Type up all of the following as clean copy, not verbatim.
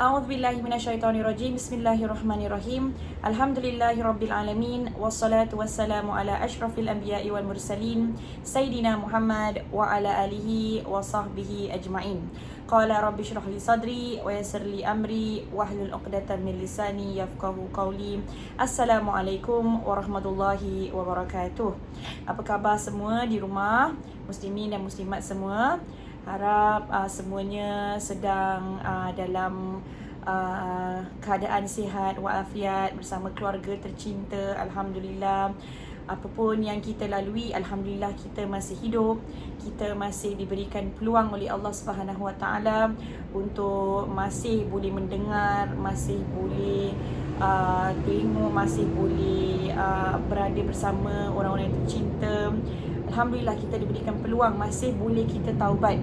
A'udzu billahi minasyaitonir rajim. Bismillahirrahmanirrahim. Alhamdulillahirabbil alamin wassalatu wassalamu ala asyrafil anbiya'i wal mursalin sayyidina Muhammad wa ala alihi wa sahbihi ajma'in. Qala rabbi shrah li sadri wa yassir li amri wahlul 'uqdatam min lisani yafqahu qawli. Assalamualaikum warahmatullahi wabarakatuh. Apa khabar semua di rumah, muslimin dan muslimat semua? Harap semuanya sedang dalam keadaan sihat walafiat bersama keluarga tercinta. Alhamdulillah. Apapun yang kita lalui, alhamdulillah kita masih hidup. Kita masih diberikan peluang oleh Allah Subhanahu Wa Taala untuk masih boleh mendengar, masih boleh tengok, masih boleh berada bersama orang-orang yang tercinta. Alhamdulillah kita diberikan peluang, masih boleh kita taubat.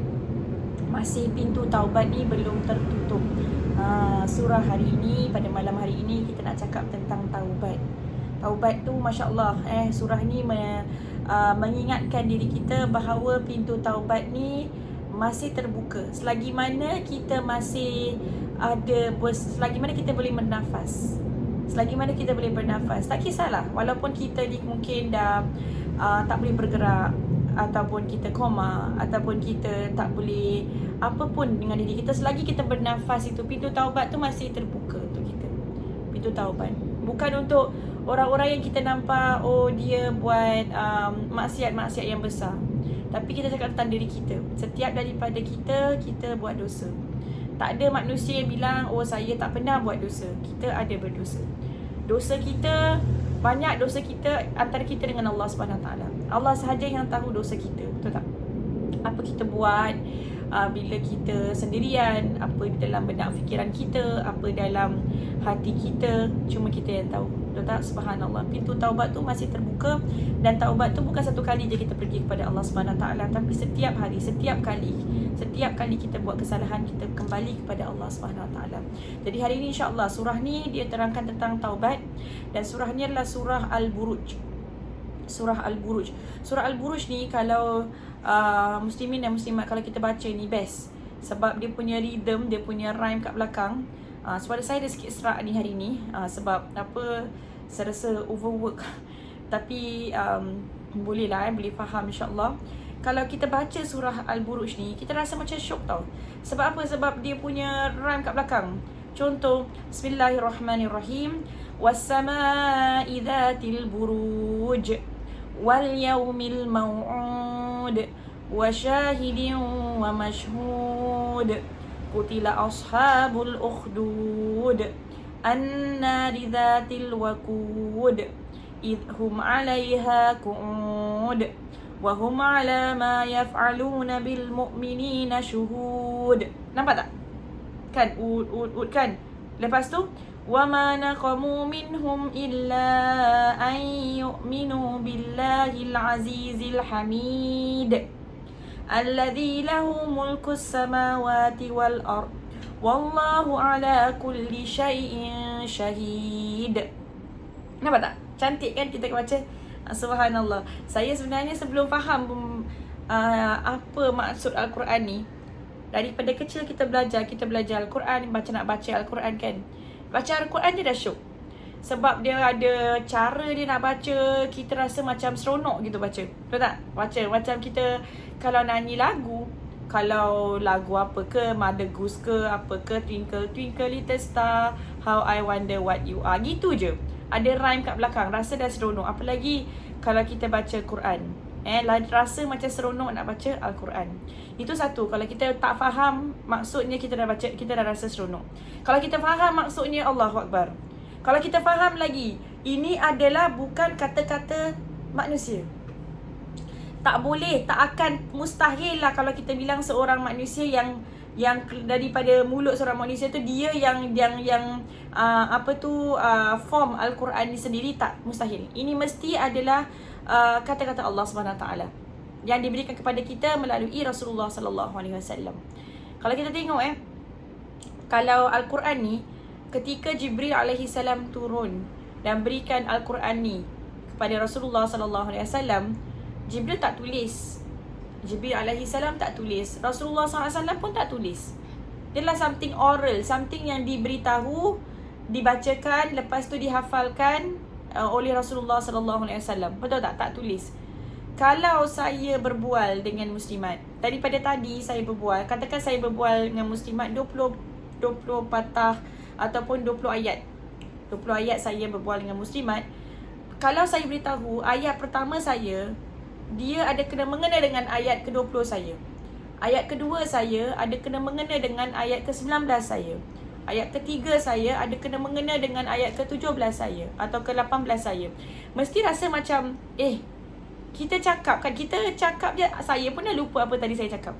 Masih pintu taubat ni belum tertutup. Surah hari ini, pada malam hari ini kita nak cakap tentang taubat. Taubat tu masya-Allah, surah ni mengingatkan diri kita bahawa pintu taubat ni masih terbuka. Selagi mana kita masih ada, selagi mana kita boleh bernafas. Selagi mana kita boleh bernafas, tak kisahlah. Walaupun kita ni mungkin dah tak boleh bergerak, ataupun kita koma, ataupun kita tak boleh apapun dengan diri kita, selagi kita bernafas, itu pintu taubat tu masih terbuka untuk kita. Pintu taubat bukan untuk orang-orang yang kita nampak, oh dia buat maksiat-maksiat yang besar. Tapi kita cakap tentang diri kita. Setiap daripada kita buat dosa. Tak ada manusia yang bilang, oh saya tak pernah buat dosa. Kita ada berdosa. Dosa kita, banyak dosa kita antara kita dengan Allah SWT. Allah sahaja yang tahu dosa kita, betul tak? Apa kita buat bila kita sendirian, apa dalam benak fikiran kita, apa dalam hati kita, cuma kita yang tahu, betul tak? Subhanallah. Pintu taubat tu masih terbuka. Dan taubat tu bukan satu kali je kita pergi kepada Allah SWT, tapi setiap hari, setiap kali kita buat kesalahan, kita kembali kepada Allah SWT. Jadi hari ini insya-Allah surah ni dia terangkan tentang taubat. Dan surah ni adalah surah Al-Buruj. Surah Al-Buruj. Surah Al-Buruj ni kalau muslimin dan muslimat, kalau kita baca ni best. Sebab dia punya rhythm, dia punya rhyme kat belakang. Suara saya ada sikit serak ni hari ni, sebab apa, saya rasa overwork. Tapi boleh lah, boleh faham insya-Allah. Kalau kita baca surah Al-Buruj ni, kita rasa macam syok tau. Sebab apa? Sebab dia punya rhyme kat belakang. Contoh, Bismillahirrahmanirrahim. Was-sama'i dhatil buruj wal yaumil maw'ud wa syahidin wa mashhud qutila ashabul ukhdud annari dhatil waqud idhum 'alaiha qu'ud wa hum 'ala ma yaf'aluna bil mu'minina syuhud. Nampak tak? Kan ud kan. Lepas tu wa ma naqamu minhum illa an yu'minu billahil azizil hamid alladzi lahu mulkus samawati wal ard wallahu ala kulli syai'in syahid. Nampak tak? Cantik kan kita baca? Subhanallah. Saya sebenarnya sebelum faham apa maksud Al-Quran ni, daripada kecil kita belajar Al-Quran, nak baca Al-Quran kan. Baca Al-Quran dia dah syok. Sebab dia ada cara dia nak baca, kita rasa macam seronok gitu baca. Betul tak? Baca macam kita kalau nyanyi lagu, kalau lagu apa ke, Mother Goose ke, apa ke, Twinkle Twinkle Little Star, How I Wonder What You Are, gitu je. Ada rhyme kat belakang, rasa dah seronok. Apalagi kalau kita baca Quran, rasa macam seronok nak baca Al-Quran. Itu satu. Kalau kita tak faham maksudnya, kita dah baca, kita dah rasa seronok. Kalau kita faham maksudnya, Allahu Akbar. Kalau kita faham lagi, ini adalah bukan kata-kata manusia. Tak boleh, tak akan, mustahil lah kalau kita bilang seorang manusia yang daripada mulut seorang manusia tu dia yang form Al-Quran ni sendiri, tak, mustahil. Ini mesti adalah kata-kata Allah SWT yang diberikan kepada kita melalui Rasulullah sallallahu alaihi wasallam. Kalau kita tengok kalau Al-Quran ni, ketika Jibril alaihi salam turun dan berikan Al-Quran ni kepada Rasulullah sallallahu alaihi wasallam, Jibril tak tulis. Jibril alaihi salam tak tulis. Rasulullah SAW pun tak tulis. Dia adalah something oral, something yang diberitahu, dibacakan, lepas tu dihafalkan oleh Rasulullah sallallahu alaihi wasallam. Betul tak? Tak tulis. Kalau saya berbual dengan muslimat, daripada tadi saya berbual, katakan saya berbual dengan muslimat 20 patah ataupun 20 ayat. 20 ayat saya berbual dengan muslimat. Kalau saya beritahu ayat pertama saya, dia ada kena mengena dengan ayat ke-20 saya. Ayat kedua saya ada kena mengena dengan ayat ke-19 saya. Ayat ketiga saya ada kena mengena dengan ayat ke-17 saya atau ke-18 saya. Mesti rasa macam, kita cakap kan, kita cakap je, saya pun dah lupa apa tadi saya cakap.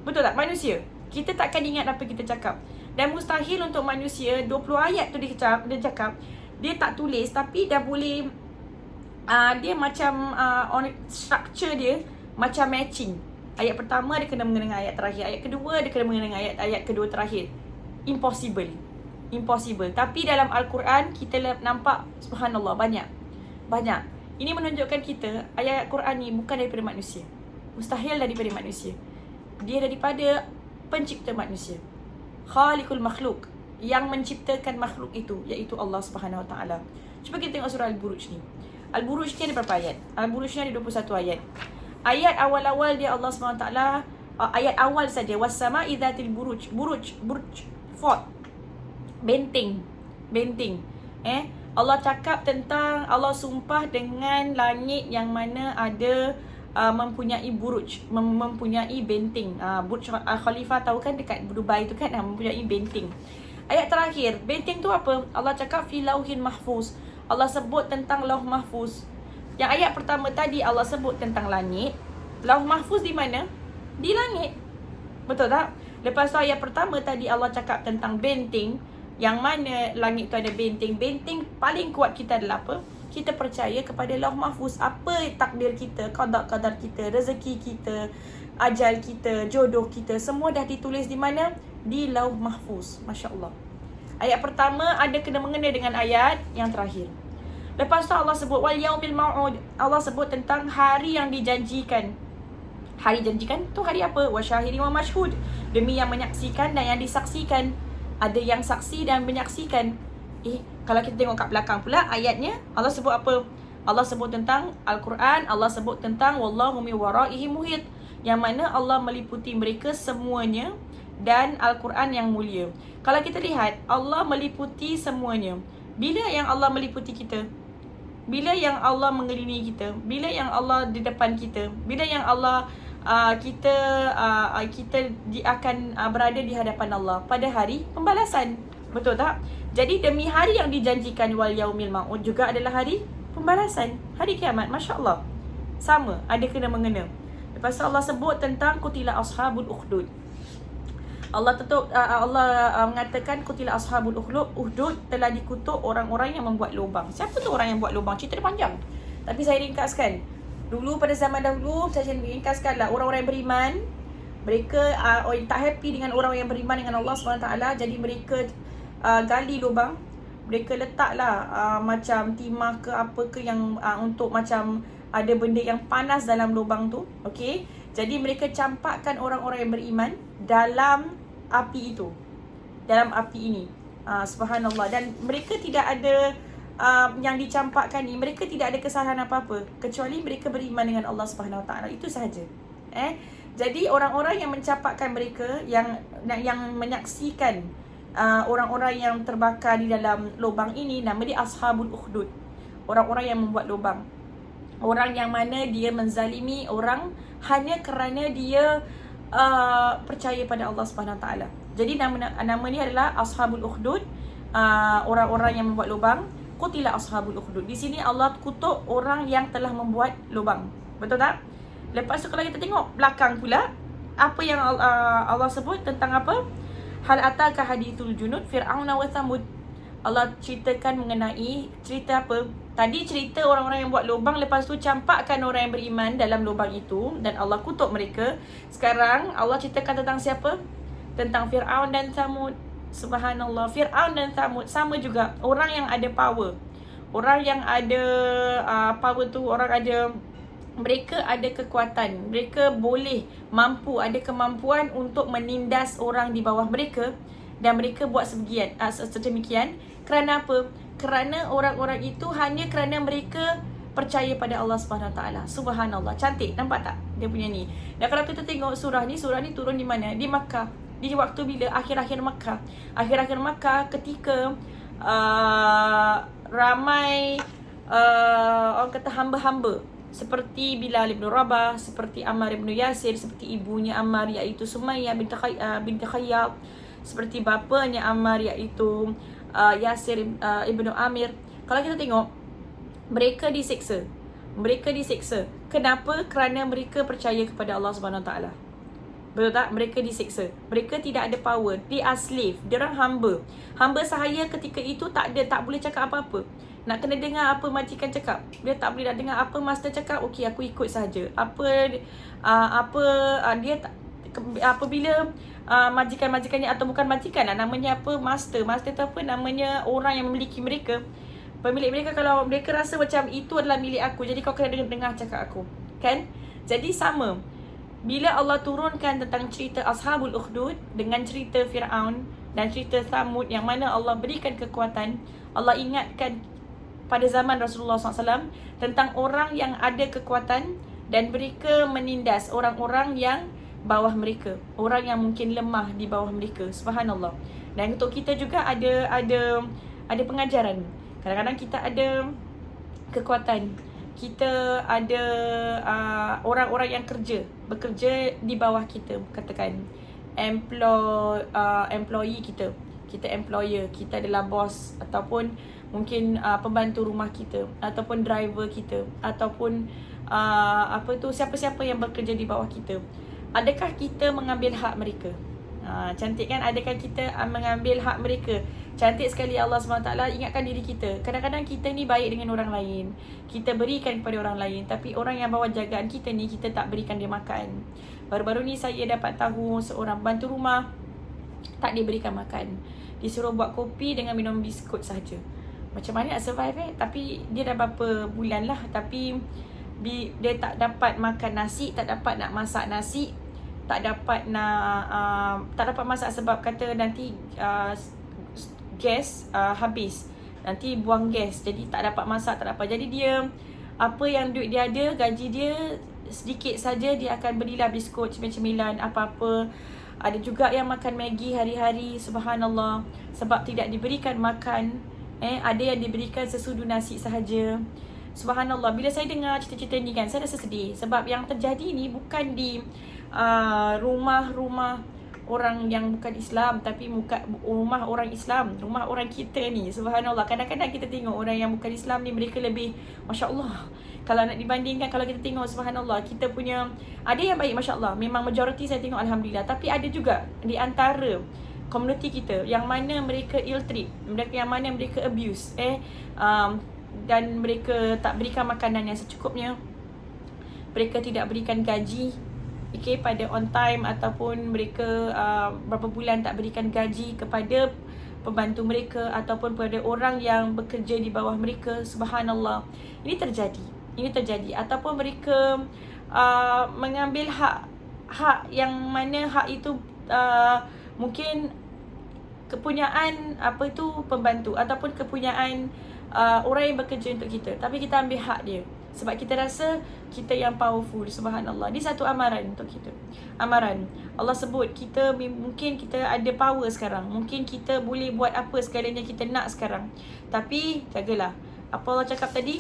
Betul tak? Manusia, kita takkan ingat apa kita cakap. Dan mustahil untuk manusia 20 ayat tu dia cakap, dia tak tulis tapi dah boleh, dia macam structure dia macam matching. Ayat pertama dia kena mengena dengan ayat terakhir, ayat kedua dia kena mengena dengan ayat kedua terakhir. Impossible. Tapi dalam Al-Quran kita nampak, subhanallah, banyak. Ini menunjukkan kita ayat Quran ni bukan daripada manusia. Mustahil daripada manusia. Dia daripada pencipta manusia. Khaliqul makhluk, yang menciptakan makhluk itu, iaitu Allah Subhanahu Wa Taala. Cuba kita tengok surah Al-Buruj ni. Al-Buruj ni ada berapa ayat? Al-Buruj ni ada 21 ayat. Ayat awal-awal dia Allah SWT, ayat awal saja, was-sama'i dzatil buruj. Buruj, fort, benteng. Allah cakap tentang, Allah sumpah dengan langit yang mana ada mempunyai buruj, mempunyai benteng. Burj Khalifah tahu kan dekat Dubai tu kan, mempunyai benteng. Ayat terakhir, benteng tu apa? Allah cakap fi lauhin mahfuz. Allah sebut tentang lauh mahfuz. Yang ayat pertama tadi Allah sebut tentang langit. Lauh mahfuz di mana? Di langit. Betul tak? Lepas tu ayat pertama tadi Allah cakap tentang benteng, yang mana langit tu ada benteng. Benteng paling kuat kita adalah apa? Kita percaya kepada lauh mahfuz. Apa takdir kita, qada-qadar kita, rezeki kita, ajal kita, jodoh kita, semua dah ditulis di mana? Di lauh mahfuz. Masya Allah. Ayat pertama ada kena mengena dengan ayat yang terakhir. Lepas tu Allah sebut wal yaumil mau'ud. Allah sebut tentang hari yang dijanjikan. Hari janjikan tu hari apa? Wa syahidin wa mashhud. Demi yang menyaksikan dan yang disaksikan. Ada yang saksi dan menyaksikan. Kalau kita tengok kat belakang pula ayatnya, Allah sebut apa? Allah sebut tentang Al-Quran, Allah sebut tentang wallahu min waraihi muhit, yang mana Allah meliputi mereka semuanya, dan Al-Quran yang mulia. Kalau kita lihat, Allah meliputi semuanya. Bila yang Allah meliputi kita? Bila yang Allah mengelilingi kita? Bila yang Allah di depan kita? Bila yang Allah kita akan berada di hadapan Allah pada hari pembalasan? Betul tak? Jadi demi hari yang dijanjikan wal yaumil mau'ud juga adalah hari pembalasan, hari kiamat. Masya Allah, sama, ada kena mengena. Lepas tu Allah sebut tentang kutila ashabul ukhdud. Allah mengatakan kutila ashabul ukhdud, telah dikutuk orang-orang yang membuat lubang. Siapa tu orang yang buat lubang? Cerita dia panjang, tapi saya ringkaskan. Dulu pada zaman dahulu, saya ringkaskanlah, orang-orang yang beriman, mereka tak happy dengan orang yang beriman dengan Allah SWT. Jadi mereka gali lubang, mereka letaklah macam timah ke apa ke yang untuk macam ada benda yang panas dalam lubang tu. Okey, jadi mereka campakkan orang-orang yang beriman dalam api itu, dalam api ini. Subhanallah. Dan mereka tidak ada yang dicampakkan ni, mereka tidak ada kesalahan apa-apa kecuali mereka beriman dengan Allah Subhanahu Wa Taala. Itu sahaja. Jadi orang-orang yang mencampakkan mereka, yang menyaksikan orang-orang yang terbakar di dalam lubang ini, nama dia ashabul ukhdud. Orang-orang yang membuat lubang. Orang yang mana dia menzalimi orang hanya kerana dia percaya pada Allah Subhanahu Wa Taala. Jadi nama ni adalah ashabul ukhdud, orang-orang yang membuat lubang. Qutila ashabul ukhdud. Di sini Allah kutuk orang yang telah membuat lubang. Betul tak? Lepas tu kalau kita tengok belakang pula, apa yang Allah sebut tentang apa? Hal ataka hadithul junud Fir'aun wa Thamud. Allah ceritakan mengenai cerita apa? Tadi cerita orang-orang yang buat lubang, lepas tu campakkan orang yang beriman dalam lubang itu dan Allah kutuk mereka. Sekarang Allah ceritakan tentang siapa? Tentang Fir'aun dan Thamud. Subhanallah, Fir'aun dan Thamud sama juga, orang yang ada power. Orang yang ada power tu, orang ada mereka ada kekuatan, mereka mampu, ada kemampuan untuk menindas orang di bawah mereka, dan mereka buat sedemikian. Kerana apa? Kerana orang-orang itu hanya kerana mereka percaya pada Allah SWT. Subhanallah, cantik, nampak tak dia punya ni? Dan kalau kita tengok surah ni turun di mana? Di Makkah. Di waktu bila? Akhir-akhir Makkah, ketika ramai orang kata hamba-hamba seperti Bilal bin Rabah, seperti Ammar bin Yasir, seperti ibunya Ammar iaitu Sumayyah binti Khayyat, seperti bapanya Ammar iaitu Yasir ibnu Amir. Kalau kita tengok, mereka diseksa. Kenapa? Kerana mereka percaya kepada Allah SWT. Betul tak? Mereka diseksa. Mereka tidak ada power. They are slave. Diorang hamba. Hamba sahaya ketika itu tak boleh cakap apa-apa. Nak kena dengar apa majikan cakap. Dia tak boleh nak dengar apa master cakap. Okey, aku ikut saja. Dia tak, apabila majikan-majikannya, atau bukan majikan lah, namanya apa, master tu apa namanya, orang yang memiliki mereka, pemilik mereka, kalau mereka rasa macam itu adalah milik aku, jadi kau kena dengar cakap aku, kan? Jadi sama, bila Allah turunkan tentang cerita Ashabul Ukhdud dengan cerita Fir'aun dan cerita Thamud, yang mana Allah berikan kekuatan, Allah ingatkan pada zaman Rasulullah SAW tentang orang yang ada kekuatan dan mereka menindas orang-orang yang bawah mereka, orang yang mungkin lemah di bawah mereka. Subhanallah. Dan untuk kita juga ada pengajaran. Kadang-kadang kita ada kekuatan, kita ada orang-orang yang bekerja di bawah kita, katakan employee kita employer, kita adalah bos, ataupun mungkin pembantu rumah kita, ataupun driver kita, ataupun siapa-siapa yang bekerja di bawah kita. Adakah kita mengambil hak mereka? Cantik kan? Adakah kita mengambil hak mereka? Cantik sekali Allah SWT ingatkan diri kita. Kadang-kadang kita ni baik dengan orang lain, kita berikan kepada orang lain, tapi orang yang bawah jagaan kita ni, kita tak berikan dia makan. Baru-baru ni saya dapat tahu seorang bantu rumah tak diberikan makan, disuruh buat kopi dengan minum biskut saja. Macam mana nak survive Tapi dia dah berapa bulan lah, tapi dia tak dapat makan nasi, tak dapat nak masak nasi, tak dapat masak sebab kata nanti gas habis, nanti buang gas, jadi tak dapat masak, tak dapat. Jadi dia, apa yang duit dia ada, gaji dia sedikit saja, dia akan belilah biskut, cemilan-cemilan, apa-apa. Ada juga yang makan Maggi hari-hari, subhanallah, sebab tidak diberikan makan. Ada yang diberikan sesudu nasi sahaja. Subhanallah, bila saya dengar cerita-cerita ni kan, saya rasa sedih. Sebab yang terjadi ni bukan di rumah-rumah orang yang bukan Islam, tapi rumah orang Islam, rumah orang kita ni. Subhanallah, kadang-kadang kita tengok orang yang bukan Islam ni, mereka lebih, Masya Allah. Kalau nak dibandingkan, kalau kita tengok, subhanallah, kita punya, ada yang baik, Masya Allah, memang majoriti saya tengok, Alhamdulillah. Tapi ada juga di antara komuniti kita yang mana mereka ill treat, yang mana mereka abuse, dan mereka tak berikan makanan yang secukupnya, mereka tidak berikan gaji pada on time, ataupun mereka berapa bulan tak berikan gaji kepada pembantu mereka ataupun pada orang yang bekerja di bawah mereka. Subhanallah, ini terjadi. Ataupun mereka mengambil hak yang mana hak itu mungkin kepunyaan pembantu, ataupun kepunyaan orang yang bekerja untuk kita, tapi kita ambil hak dia sebab kita rasa kita yang powerful. Subhanallah, ini satu amaran untuk kita. Amaran Allah sebut, mungkin kita ada power sekarang, mungkin kita boleh buat apa sekalinya kita nak sekarang, tapi jagalah apa Allah cakap tadi,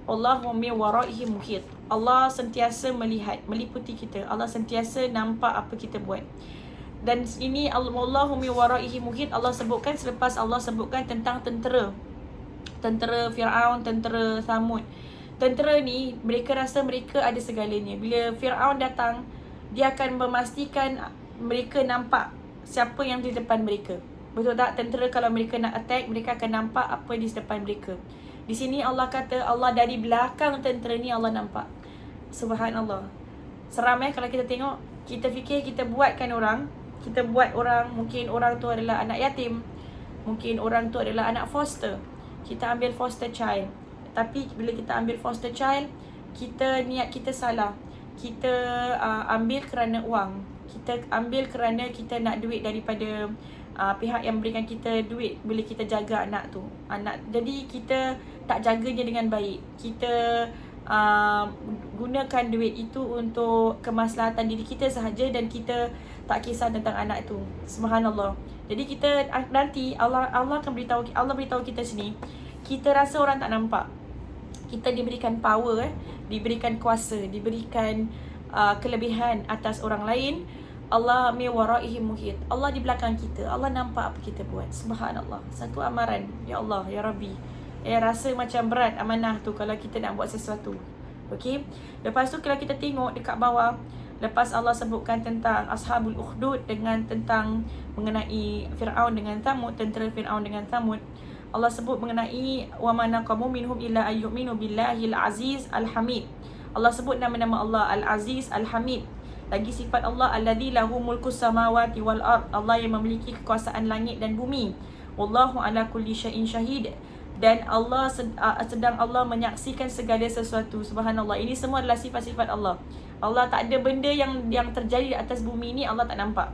Allahu min waraihi muhit. Allah sentiasa melihat, meliputi kita, Allah sentiasa nampak apa kita buat. Dan ini Allahu min waraihi muhit Allah sebutkan selepas Allah sebutkan tentang tentera Fir'aun, tentera Thamud. Tentera ni, mereka rasa mereka ada segalanya. Bila Fir'aun datang, dia akan memastikan mereka nampak siapa yang di depan mereka. Betul tak? Tentera kalau mereka nak attack, mereka akan nampak apa di depan mereka. Di sini Allah kata, Allah dari belakang tentera ni Allah nampak. Subhanallah. Seram kalau kita tengok, kita fikir kita buatkan orang, mungkin orang tu adalah anak yatim, mungkin orang tu adalah anak foster. Kita ambil foster child. Tapi bila kita ambil foster child, niat kita salah, kita ambil kerana wang, kita ambil kerana kita nak duit daripada pihak yang berikan kita duit bila kita jaga anak tu. Jadi kita tak jaganya dengan baik. Kita gunakan duit itu untuk kemaslahatan diri kita sahaja dan kita tak kisah tentang anak tu. Subhanallah. Jadi kita nanti Allah beritahu kita sini, kita rasa orang tak nampak. Kita diberikan power, diberikan kuasa, diberikan kelebihan atas orang lain. Allah min waraihi muhit. Allah di belakang kita. Allah nampak apa kita buat. Subhanallah. Satu amaran. Ya Allah, ya Rabbi. Rasa macam berat amanah tu kalau kita nak buat sesuatu. Okey. Lepas tu kalau kita tengok dekat bawah, lepas Allah sebutkan tentang Ashabul Ukhdud dengan tentang mengenai Firaun dengan Thamud, tentera Firaun dengan Thamud, Allah sebut mengenai wa ma naqamu minhum illa ayyuminu billahil aziz al-hamid. Allah sebut nama-nama Allah Al-Aziz, Al-Hamid. Lagi sifat Allah alladzi lahu mulkus samawati wal ard. Allah yang memiliki kekuasaan langit dan bumi. Wallahu ala kulli syai'in syahid. Dan Allah sedang Allah menyaksikan segala sesuatu. Subhanallah. Ini semua adalah sifat-sifat Allah. Allah tak ada benda yang terjadi di atas bumi ini Allah tak nampak.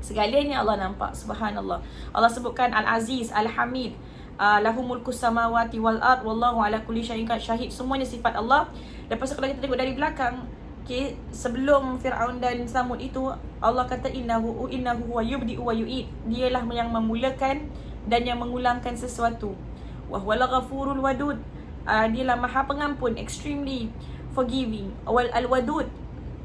Segalanya Allah nampak. Subhanallah. Allah sebutkan Al-Aziz, Al-Hamid, lahu mulkus samawati wal ard wallahu ala kulli syai'in syahid. Semuanya sifat Allah. Lepas tu kalau kita tengok dari belakang, okay, sebelum Firaun dan Thamud itu, Allah kata innahu huwa yubdi'u wa yu'id. Dialah yang memulakan dan yang mengulangkan sesuatu. Wa huwal ghafurul wadud. Dialah Maha Pengampun, extremely forgiving. Al-Wadud,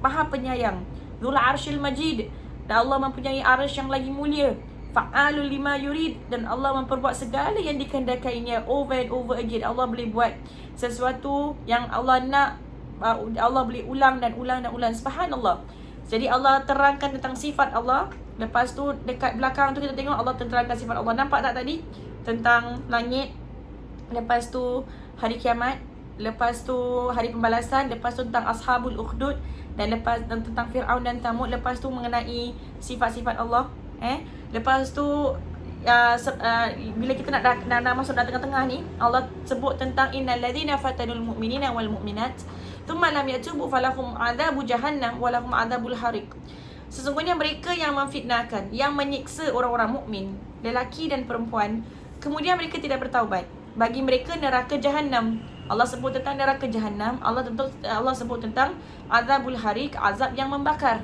Maha Penyayang. Dzul Arsyil Majid. Dan Allah mempunyai arsy yang lagi mulia. Fa'alul lima yurid. Dan Allah memperbuat segala yang dikehendakainya over and over again. Allah boleh buat sesuatu yang Allah nak, Allah boleh ulang dan ulang dan ulang. Subhanallah. Jadi Allah terangkan tentang sifat Allah. Lepas tu dekat belakang tu kita tengok Allah terangkan sifat Allah. Nampak tak tadi? Tentang langit. Lepas tu hari kiamat. Lepas tu hari pembalasan. Lepas tu tentang Ashabul Ukhdud. Dan lepas tentang Firaun dan Thamud. Lepas tu mengenai sifat-sifat Allah. Lepas tu bila kita nak masuk dalam tengah-tengah ni, Allah sebut tentang innal ladzina fatanul mu'minina wal mu'minat thumma lam yatubu falahum adzabu jahannam wa lahum adzabul hariq. Sesungguhnya mereka yang memfitnahkan, yang menyiksa orang-orang mukmin, lelaki dan perempuan, kemudian mereka tidak bertaubat, bagi mereka neraka jahannam. Allah sebut tentang neraka jahannam. Allah sebut tentang azabul hariq, azab yang membakar.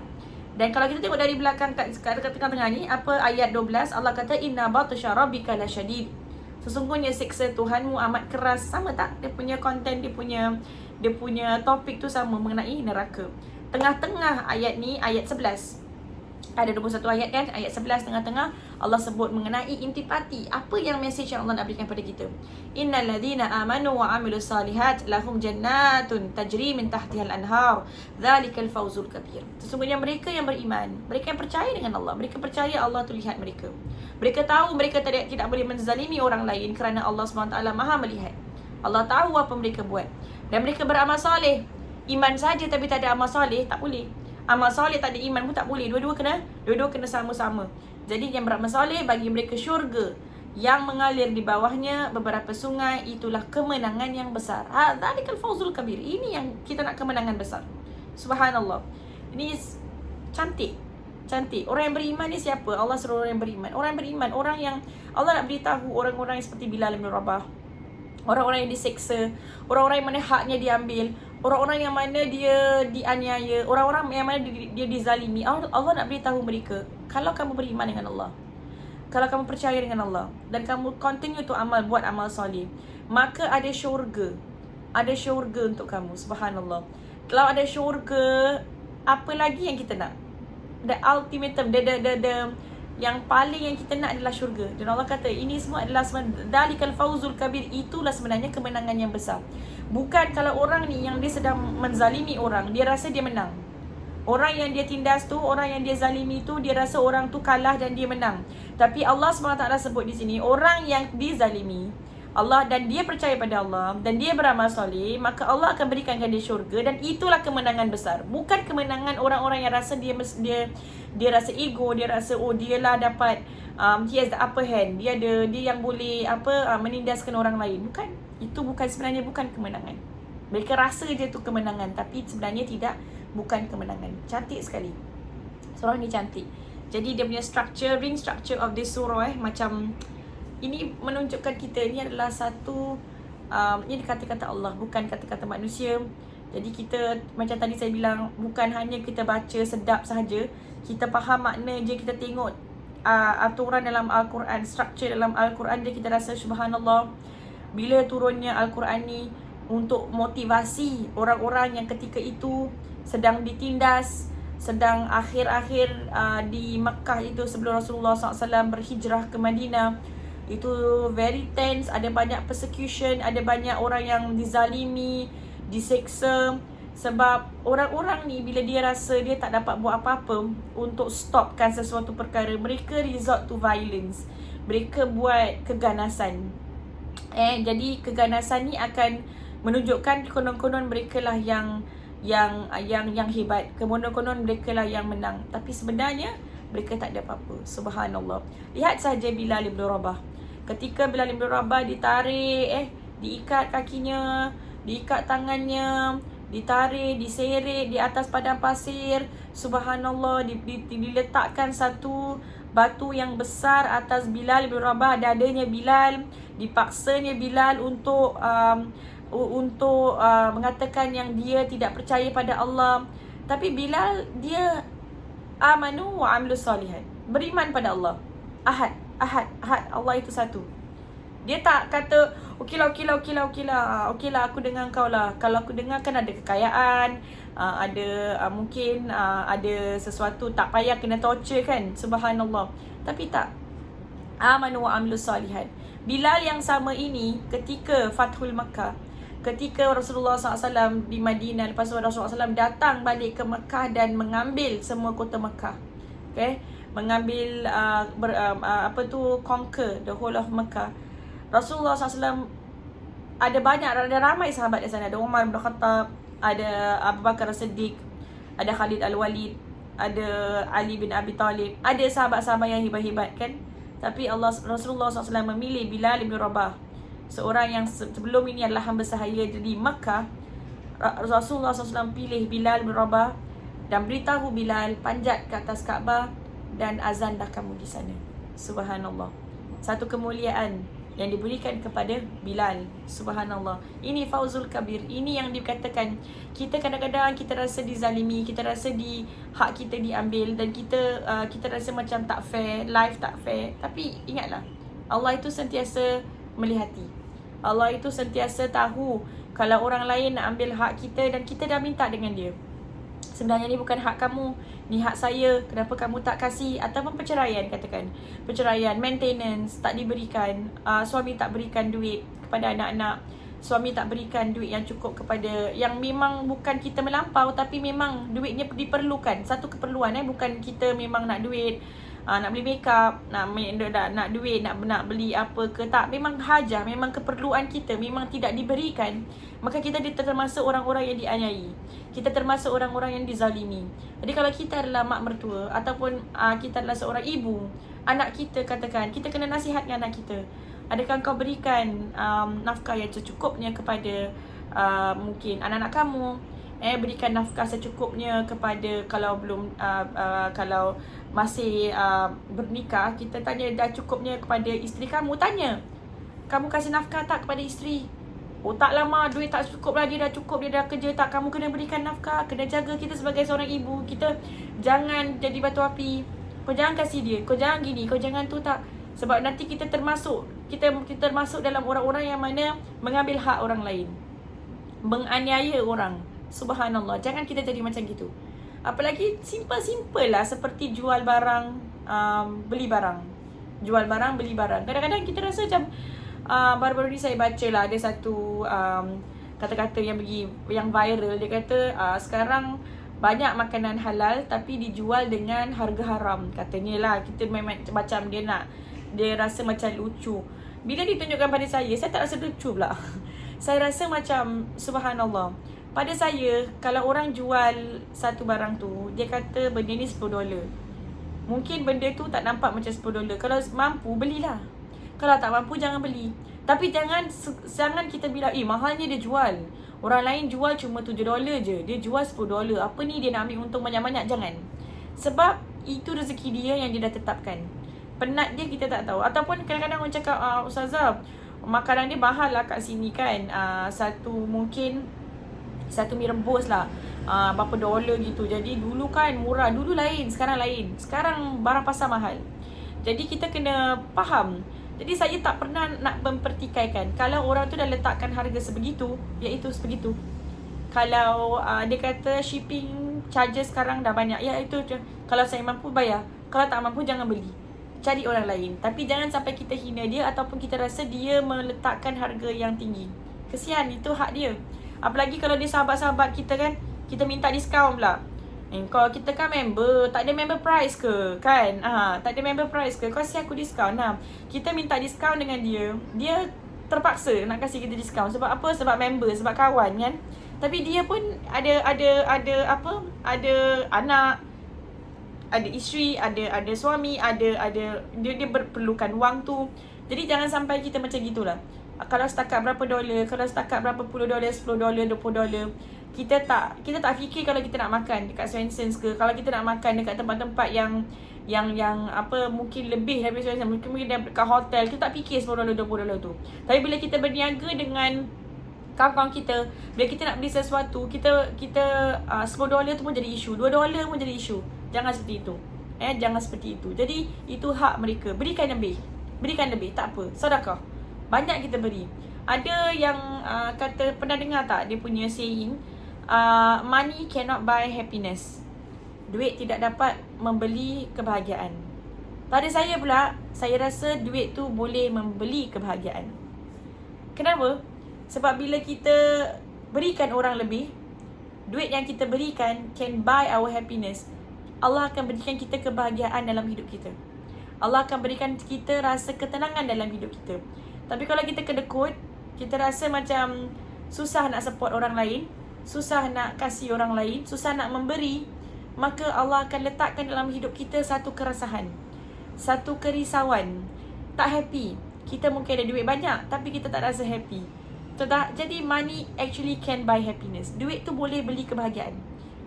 Dan kalau kita tengok dari belakang kat tengah-tengah ni, apa ayat 12, Allah kata inna batsha rabbika lasyadid. Sesungguhnya siksa Tuhanmu amat keras. Sama tak? Dia punya konten, dia punya topik tu sama mengenai neraka. Tengah-tengah ayat ni, ayat 11. Ada 21 ayat kan? Ayat 11 tengah-tengah Allah sebut mengenai intipati. Apa yang message yang Allah nak berikan pada kita? Innal ladzina amanu wa amilus solihat lahum jannatun tajri min tahtihal anhar. Dzalikal fawzul kabir. Sesungguhnya mereka yang beriman, mereka yang percaya dengan Allah, mereka percaya Allah tu lihat mereka. Mereka tahu mereka tidak boleh menzalimi orang lain kerana Allah SWT Maha melihat. Allah tahu apa mereka buat. Dan mereka beramal soleh. Iman saja tapi tak ada amal soleh tak boleh. Amal soleh tak ada iman pun tak boleh. Dua-dua kena sama-sama. Jadi yang beramal soleh bagi mereka syurga yang mengalir di bawahnya beberapa sungai. Itulah kemenangan yang besar. Dzalikal fawzul kabir. Ini yang kita nak, kemenangan besar. Subhanallah. Ini cantik. Orang yang beriman ni siapa? Allah suruh orang yang beriman. Orang yang beriman, orang yang Allah nak beritahu, orang-orang yang seperti Bilal bin Rabah, orang-orang yang diseksa, orang-orang yang mana haknya diambil, orang-orang yang mana dia dianiaya, orang-orang yang mana dia dizalimi. Allah nak beritahu mereka, kalau kamu beriman dengan Allah, kalau kamu percaya dengan Allah, dan kamu continue to buat amal soleh, maka ada syurga. Ada syurga untuk kamu. Subhanallah. Kalau ada syurga, apa lagi yang kita nak? The ultimatum, yang paling yang kita nak adalah syurga. Dan Allah kata ini semua adalah dzalikal fawzul kabir. Itulah sebenarnya kemenangan yang besar. Bukan kalau orang ni yang dia sedang menzalimi orang, dia rasa dia menang. Orang yang dia tindas tu, orang yang dia zalimi tu, dia rasa orang tu kalah dan dia menang. Tapi Allah SWT sebut di sini, orang yang dizalimi Allah dan dia percaya pada Allah dan dia beramal soleh, maka Allah akan berikan dia syurga. Dan itulah kemenangan besar. Bukan kemenangan orang-orang yang rasa dia rasa ego, dia rasa dialah dapat he has the upper hand, dia yang boleh menindaskan orang lain. Bukan. Itu sebenarnya bukan kemenangan. Mereka rasa je tu kemenangan, tapi sebenarnya tidak, bukan kemenangan. Cantik sekali. Surah ni cantik. Jadi dia punya ring structure of this surah macam ini menunjukkan kita ni adalah satu ini kata-kata Allah, bukan kata-kata manusia. Jadi kita, macam tadi saya bilang, bukan hanya kita baca sedap sahaja, kita faham makna je, kita tengok aturan dalam Al-Quran, structure dalam Al-Quran dia, kita rasa subhanallah. Bila turunnya Al-Quran ni untuk motivasi orang-orang yang ketika itu sedang ditindas, sedang akhir-akhir di Makkah itu sebelum Rasulullah SAW berhijrah ke Madinah. Itu very tense, ada banyak persecution, ada banyak orang yang dizalimi, diseksa. Sebab orang-orang ni bila dia rasa dia tak dapat buat apa-apa untuk stopkan sesuatu perkara, mereka resort to violence. Mereka buat keganasan. Jadi keganasan ni akan menunjukkan konon-konon mereka lah yang hebat. Konon-konon mereka lah yang menang. Tapi sebenarnya mereka tak ada apa-apa. Subhanallah. Lihat saja Bilal ibn Rabah. Ketika Bilal ibn Rabah ditarik, diikat kakinya, diikat tangannya, ditarik, diseret di atas padang pasir. Subhanallah, diletakkan satu batu yang besar atas Bilal ibn Rabah, dadanya Bilal. Dipaksanya Bilal untuk mengatakan yang dia tidak percaya pada Allah. Tapi Bilal dia amanu wa amilus salihat, beriman pada Allah. Ahad, Allah itu satu. Dia tak kata okeylah aku dengar kau lah. Kalau aku dengar kan ada kekayaan, mungkin ada sesuatu, tak payah kena torture kan. Subhanallah. Tapi tak. Amanu wa amilus salihat. Bilal yang sama ini ketika Fathul Makkah, ketika Rasulullah SAW di Madinah, lepas tu Rasulullah SAW datang balik ke Mekah dan mengambil semua kota Mekah. Mengambil conquer the whole of Mekah. Rasulullah SAW ada ramai sahabat di sana. Ada Umar bin Khattab, ada Abu Bakar As-Siddiq, ada Khalid Al-Walid, ada Ali bin Abi Talib, ada sahabat-sahabat yang hebat-hebat kan. Tapi Rasulullah SAW memilih Bilal bin Rabah, seorang yang sebelum ini adalah hamba sahaya di Makkah. Rasulullah SAW pilih Bilal bin Rabah dan beritahu Bilal, panjat ke atas Kaabah dan azanlah kamu di sana. Subhanallah. Satu kemuliaan yang diberikan kepada Bilal. Subhanallah. Ini fauzul kabir. Ini yang dikatakan, kita kadang-kadang kita rasa dizalimi, kita rasa hak kita diambil, dan kita rasa macam tak fair, life tak fair. Tapi ingatlah, Allah itu sentiasa melihati. Allah itu sentiasa tahu kalau orang lain nak ambil hak kita dan kita dah minta dengan dia. Sebenarnya ni bukan hak kamu, ni hak saya. Kenapa kamu tak kasih? Ataupun perceraian, katakan perceraian, maintenance tak diberikan, suami tak berikan duit kepada anak-anak, suami tak berikan duit yang cukup kepada, yang memang bukan kita melampau, tapi memang duitnya diperlukan, satu keperluan. Bukan kita memang nak duit, nak beli makeup, nak duit, nak beli apa ke, tak. Memang hajah, memang keperluan kita memang tidak diberikan. Maka kita termasuk orang-orang yang dianiaya. Kita termasuk orang-orang yang dizalimi. Jadi kalau kita adalah mak mertua, ataupun kita adalah seorang ibu, anak kita, katakan, kita kena nasihatkan anak kita. Adakah kau berikan nafkah yang secukupnya kepada mungkin anak-anak kamu? Berikan nafkah secukupnya kepada, kalau belum kalau masih bernikah, kita tanya dah cukupnya kepada isteri kamu. Tanya, kamu kasih nafkah tak kepada isteri? Oh tak lama, duit tak cukup lah, dia dah cukup, dia dah kerja tak? Kamu kena berikan nafkah, kena jaga. Kita sebagai seorang ibu, kita jangan jadi batu api. Kau jangan kasih dia, kau jangan gini, kau jangan tu, tak. Sebab nanti kita termasuk dalam orang-orang yang mana mengambil hak orang lain, menganiaya orang. Subhanallah. Jangan kita jadi macam gitu. Apalagi simple-simple lah, seperti jual barang, beli barang. Jual barang, beli barang. Kadang-kadang kita rasa macam baru-baru ni saya baca lah, ada satu kata-kata yang viral. Dia kata sekarang banyak makanan halal tapi dijual dengan harga haram, katanya lah. Kita memang macam dia rasa macam lucu. Bila ditunjukkan pada saya tak rasa lucu pula. Saya rasa macam subhanallah. Pada saya, kalau orang jual satu barang tu, dia kata benda ni $10. Mungkin benda tu tak nampak macam $10. Kalau mampu, belilah. Kalau tak mampu jangan beli. Tapi jangan kita bilang, mahalnya dia jual. Orang lain jual cuma $7 je, dia jual $10. Apa ni, dia nak ambil untung banyak-banyak? Jangan. Sebab itu rezeki dia yang dia dah tetapkan. Penat dia kita tak tahu. Ataupun kadang-kadang orang cakap, Ustazah, makanan dia mahal lah kat sini kan. Mungkin satu mie rebus lah berapa dolar gitu. Jadi dulu kan murah, dulu lain, sekarang lain. Sekarang barang pasar mahal. Jadi kita kena faham. Jadi saya tak pernah nak mempertikaikan. Kalau orang tu dah letakkan harga sebegitu, iaitu sebegitu. Kalau dia kata shipping charges sekarang dah banyak, ya itu je. Kalau saya mampu bayar, kalau tak mampu jangan beli. Cari orang lain. Tapi jangan sampai kita hina dia ataupun kita rasa dia meletakkan harga yang tinggi. Kesian, itu hak dia. Apalagi kalau dia sahabat-sahabat kita kan, kita minta diskaun pula. Kalau kita kan member, tak ada member price ke kan? Tak ada member price ke? Kau kasi aku diskaun. Kita minta diskaun dengan dia, dia terpaksa nak kasi kita diskaun. Sebab apa? Sebab member, sebab kawan kan. Tapi dia pun ada anak, ada isteri, ada suami, ada dia perlukan wang tu. Jadi jangan sampai kita macam gitulah. Kalau setakat berapa dolar, kalau setakat berapa puluh dolar, $10, $20, kita tak fikir kalau kita nak makan dekat Swensons ke, kalau kita nak makan dekat tempat-tempat yang mungkin lebih daripada Swensons, mungkin dekat hotel, kita tak fikir $10, $20 tu. Tapi bila kita berniaga dengan kawan-kawan kita, bila kita nak beli sesuatu, kita $10 tu pun jadi isu, $2 pun jadi isu. Jangan seperti itu. Jangan seperti itu. Jadi itu hak mereka. Berikan lebih, tak apa. Sedekah. Banyak kita beri. Ada yang kata, pernah dengar tak dia punya saying, money cannot buy happiness. Duit tidak dapat membeli kebahagiaan. Pada saya pula, saya rasa duit tu boleh membeli kebahagiaan. Kenapa? Sebab bila kita berikan orang lebih, duit yang kita berikan can buy our happiness. Allah akan berikan kita kebahagiaan dalam hidup kita. Allah akan berikan kita rasa ketenangan dalam hidup kita. Tapi kalau kita kedekut, kita rasa macam susah nak support orang lain, susah nak kasih orang lain, susah nak memberi, maka Allah akan letakkan dalam hidup kita satu keresahan, satu kerisauan, tak happy. Kita mungkin ada duit banyak, tapi kita tak rasa happy. Jadi money actually can buy happiness. Duit tu boleh beli kebahagiaan.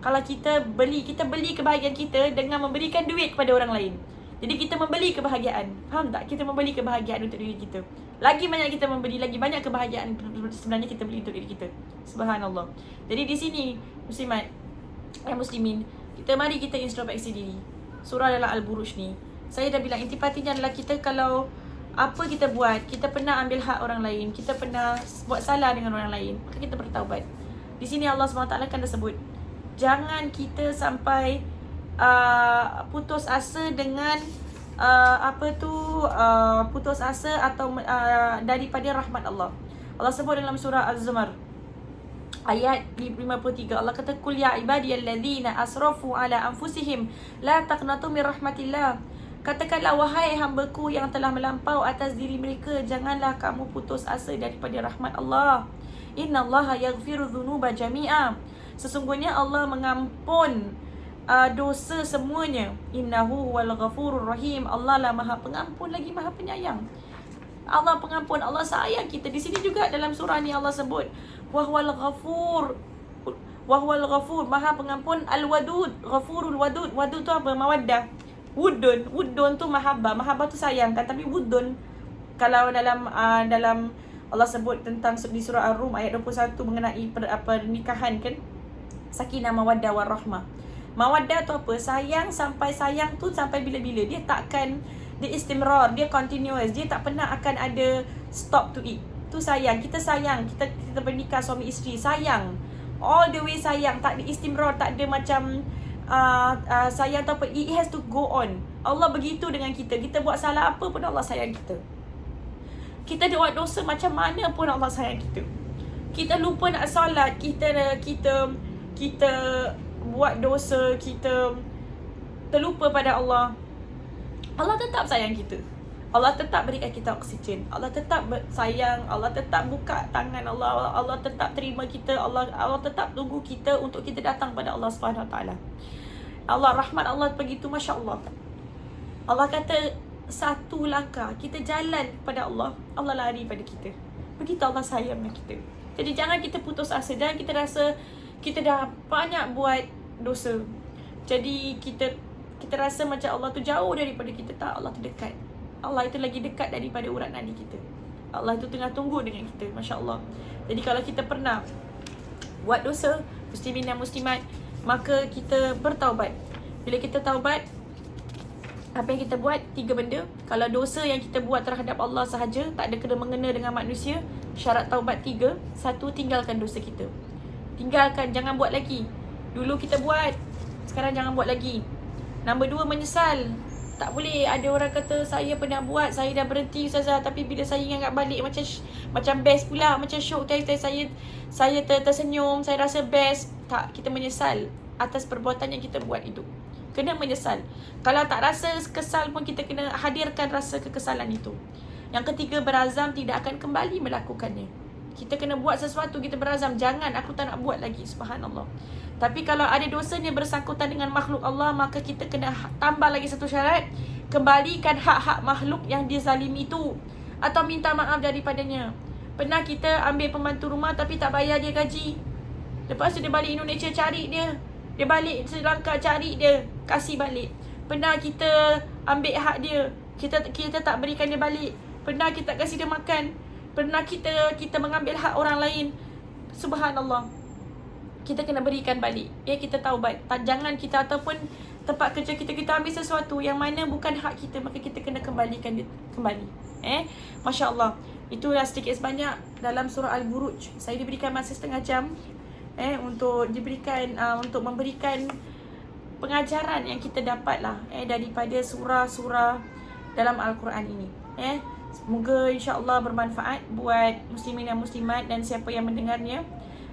Kalau kita beli kebahagiaan kita dengan memberikan duit kepada orang lain. Jadi kita membeli kebahagiaan. Faham tak? Kita membeli kebahagiaan untuk diri kita. Lagi banyak kita membeli, lagi banyak kebahagiaan sebenarnya kita beli untuk diri kita. Subhanallah. Jadi di sini, muslimat dan muslimin, mari kita introspeksi diri. Surah dalam Al-Buruj ni, saya dah bilang intipatinya adalah kita kalau apa kita buat, kita pernah ambil hak orang lain, kita pernah buat salah dengan orang lain, maka kita bertaubat. Di sini Allah SWT kan dah sebut, jangan kita sampai putus asa dengan putus asa atau daripada rahmat Allah. Allah sebut dalam surah Az-Zumar ayat 53, Allah kata, kul ya ibadiyalladzina asrafu ala anfusihim la taqnatu min rahmatillah. Katakanlah, wahai hamba-Ku yang telah melampau atas diri mereka, janganlah kamu putus asa daripada rahmat Allah. Innallaha yaghfiru dzunuba jami'a. Sesungguhnya Allah mengampun dosa semuanya. Innahu huwal ghafurur rahim. Allah lah Maha Pengampun lagi Maha Penyayang. Allah pengampun, Allah sayang kita. Di sini juga dalam surah ni Allah sebut wahwal ghafur, Maha Pengampun, al-wadud, ghafurul wadud. Wadud tu apa? Mawaddah. Wudun tu mahabbah tu sayang kan. Tapi wudun, kalau dalam Allah sebut tentang di surah Ar-Rum ayat 21 mengenai pernikahan kan, sakinah mawaddah warahmah. Mawaddah tu apa? Sayang tu sampai bila-bila. Dia istimrar, dia continuous, dia tak pernah akan ada stop to it. Tu sayang, kita bernikah suami isteri, sayang all the way, sayang, tak ada istimrar, tak ada macam sayang tu apa, it has to go on. Allah begitu dengan kita. Kita buat salah apa pun Allah sayang kita. Kita buat dosa macam mana pun Allah sayang kita. Kita lupa nak solat, kita buat dosa, kita terlupa pada Allah, Allah tetap sayang kita. Allah tetap berikan kita oksigen. Allah tetap sayang. Allah tetap buka tangan Allah. Allah tetap terima kita. Allah tetap tunggu kita untuk kita datang pada Allah SWT. Allah, rahmat Allah begitu, Masya Allah. Allah kata, satu langkah kita jalan kepada Allah, Allah lari pada kita. Begitu Allah sayang dengan kita. Jadi jangan kita putus asa. Jangan kita rasa kita dah banyak buat dosa, jadi kita rasa macam Allah tu jauh daripada kita. Tak, Allah tu dekat. Allah itu lagi dekat daripada urat nadi kita. Allah itu tengah tunggu dengan kita. Masya Allah. Jadi kalau kita pernah buat dosa, muslimin dan muslimat, maka kita bertaubat. Bila kita taubat, apa yang kita buat? 3 benda. Kalau dosa yang kita buat terhadap Allah sahaja, tak ada kena-mengena dengan manusia, syarat taubat 3. 1, tinggalkan dosa kita. Tinggalkan, jangan buat lagi. Dulu kita buat, sekarang jangan buat lagi. Nombor 2, menyesal. Tak boleh ada orang kata saya pernah buat, saya dah berhenti Ustazah, tapi bila saya ingat balik macam best pula, macam syok saya tersenyum, saya rasa best. Tak, kita menyesal atas perbuatan yang kita buat itu. Kena menyesal. Kalau tak rasa kesal pun kita kena hadirkan rasa kekesalan itu. Yang ketiga, berazam tidak akan kembali melakukannya. Kita kena buat sesuatu, kita berazam, jangan, aku tak nak buat lagi. Subhanallah. Tapi kalau ada dosanya bersangkutan dengan makhluk Allah, maka kita kena tambah lagi satu syarat. Kembalikan hak-hak makhluk yang dizalimi itu, atau minta maaf daripadanya. Pernah kita ambil pembantu rumah tapi tak bayar dia gaji. Lepas tu dia balik Indonesia cari dia. Dia balik Sri Lanka cari dia, kasih balik. Pernah kita ambil hak dia, kita tak berikan dia balik. Pernah kita kasih dia makan. Pernah kita mengambil hak orang lain. Subhanallah. Kita kena berikan balik. Ya, kita taubat. Jangan kita ataupun tempat kerja kita ambil sesuatu yang mana bukan hak kita, maka kita kena kembalikan dia kembali. Masya Allah. Itulah sedikit sebanyak dalam surah Al-Buruj. Saya diberikan masa setengah jam untuk memberikan pengajaran yang kita dapatlah daripada surah-surah dalam Al-Quran ini. Semoga insya-Allah bermanfaat buat muslimin dan muslimat dan siapa yang mendengarnya.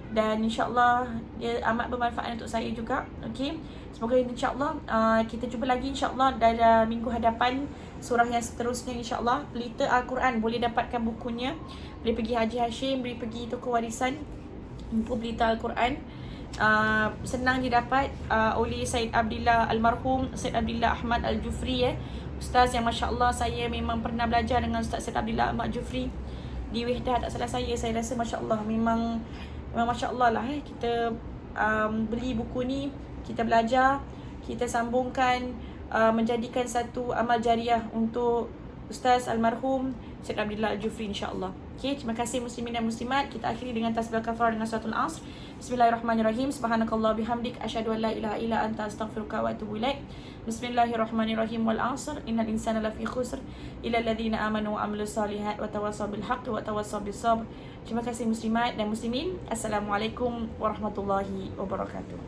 Dan insya-Allah dia amat bermanfaat untuk saya juga. Okey. Semoga insya-Allah kita jumpa lagi insya-Allah dalam minggu hadapan, surah yang seterusnya insya-Allah. Pelita Al-Quran boleh dapatkan bukunya. Boleh pergi Haji Hashim, boleh pergi toko warisan buku Pelita Al-Quran. Senang didapat oleh Said Abdillah almarhum Said Abdillah Ahmad Al-Jufri, ustaz yang masya-Allah saya memang pernah belajar dengan Ustaz Said Abdillah Ahmad Jufri di Wihdah, tak salah saya rasa masya-Allah memang masya-Allah lah. Kita beli buku ni, kita belajar, kita sambungkan, menjadikan satu amal jariah untuk Ustaz almarhum Said Abdillah Al-Jufri insya-Allah. Okay, terima kasih muslimin dan muslimat. Kita akhiri dengan tasbih kafarah dengan suratul Asr. Bismillahirrahmanirrahim. Subhanakallah bihamdik, asyhadu an la ilaha illa anta, astaghfiruka wa atubu ilaik. Bismillahirrahmanirrahim. Wal 'asr, innal insana lafi khusr illa alladhina amanu wa 'amilus solihat wa tawassaw bil haqqi wa tawassaw bis sabr. Terima kasih muslimat dan muslimin. Assalamualaikum warahmatullahi wabarakatuh.